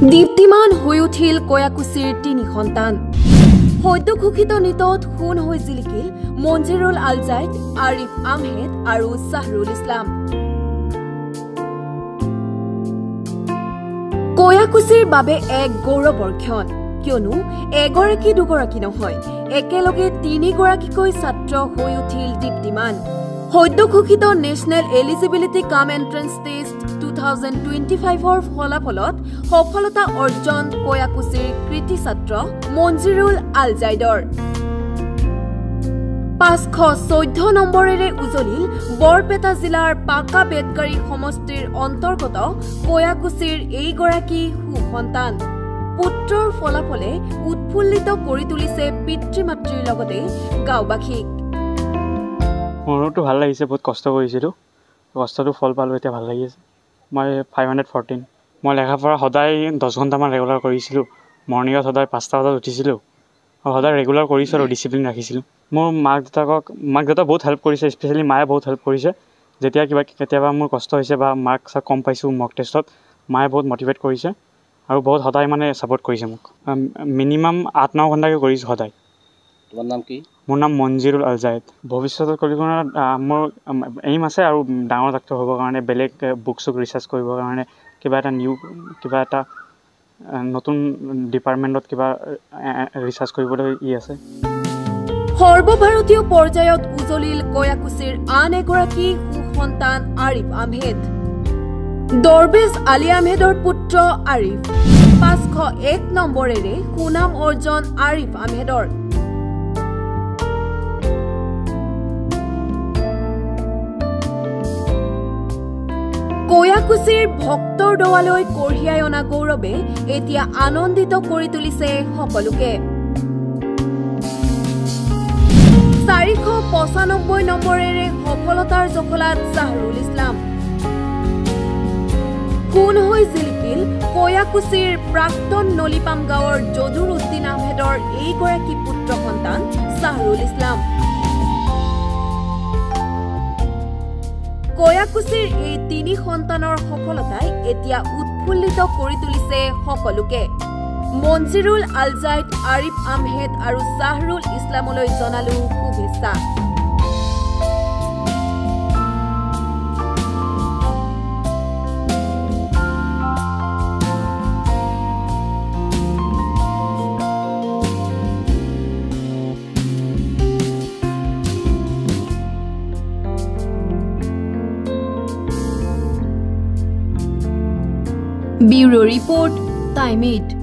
দীপ্তিমান হৈ উঠিল কয়াকুছিৰ তিনি সন্তান সদ্য ঘোষিত নিতত খুন হৈ জিলিকিল মঞ্জিৰুল আলজাইদ আৰিফ আহমেদ আৰু সাহৰুল ইছলাম কয়াকুছিৰ বাবে এক গৌৰৱৰ ক্ষণ কিয়নো এগৰাকী দুগৰাকী নহয় একেলগে তিনিগৰাকীকৈ ছাত্ৰ হৈ উঠিল দীপ্তিমান সদ্য ঘোষিত নেশ্যনেল এলিজিবিলিটি কাম এন্ট্ৰেন্স টেষ্ট 2025 ফলাফলত সফলতা অৰ্জন কয়াকুছিৰ কৃতি ছাত্ৰ মঞ্জিৰুল আলজাইদৰ 514 নম্বৰেৰে উজলিল বৰপেটা জিলাৰ পাকা বেদকাৰী সমষ্টিৰ অন্তৰ্গত কয়াকুছিৰ এইগৰাকী সুসন্তান পুত্ৰৰ ফলাফলে উৎফুল্লিত কৰি তুলিছে পিতৃ-মাতৃৰ লগতে গাঁওবাসীক মোৰটো ভাল লাগিছে বহুত কষ্ট কৰিছিলো কষ্টটো ফল পালো এতিয়া ভাল লাগিছে মই 514 মই লেখাপঢ়া সদায় 10 ঘণ্টামান ৰেগুলাৰ কৰিছিলো মৰ্নিঙত সদায় 5টা বজাত উঠিছিলো আৰু সদায় ৰেগুলাৰ কৰিছো আৰু ডিসিপ্লিন ৰাখিছিলো মোৰ মাক দেউতা বহুত হেল্প কৰিছে স্পেশালি মায়ে বহুত হেল্প কৰিছে যেতিয়া কেতিয়াবা মোৰ কষ্ট হৈছে বা মাৰ্কছ কম পাইছো মক টেষ্টত মায়ে বহুত মোটিভেট কৰিছে আৰু বহুত সদায় মানে সাপোৰ্ট কৰিছে মোক মিনিমাম 8-9 ঘণ্টাকে কৰিছো সদায় তোমাৰ নাম কি মোৰ নাম মঞ্জিৰুল আলজাইদ ভৱিষ্যতৰ কৰিবনা মোৰ এইম আছে আৰু ডাঙৰ ডাক্তৰ হ'ব কাৰণে বেলেগ বুকছক ৰিসাৰ্চ কৰিবৰ কাৰণে কিবা এটা নতুন ডিপাৰ্টমেন্টত কিবা ৰিসাৰ্চ কৰিবলৈ আছে সৰ্বভাৰতীয় পৰ্যায়ত উজলিল কয়াকুছিৰ আন এগৰাকী সুসন্তান আৰিফ আহমেদ দৰবেজ আলী আহমেদৰ পুত্ৰ আৰিফ 501 নম্বৰেৰে সুনাম অৰ্জন আৰিফ আহমেদৰ কয়াকুছিৰ ভক্তৰ দোৱালৈ কঢ়িয়াই অনা গৌৰৱে এতিয়া আনন্দিত কৰি তুলিছে সকলোকে 495 নম্বৰেৰে সফলতাৰ জখলাত সাহৰুল ইছলাম খুন হৈ জিলিকিল কয়াকুছিৰ প্ৰাক্তন নলিপাম গাঁৱৰ জদুৰ উদ্দিন আহমেদৰ এইগৰাকী পুত্ৰ সন্তান সাহৰুল ইছলাম কয়াকুছিৰ এই তিনি সন্তানৰ সফলতাই এতিয়া উৎফুল্লিত কৰি তুলিছে সকলোকে মঞ্জিৰুল আলজাইদ আৰিফ আহমেদ আৰু সাহৰুল ইছলামলৈ জনালো শুভেচ্ছা Bureau Report, Time 8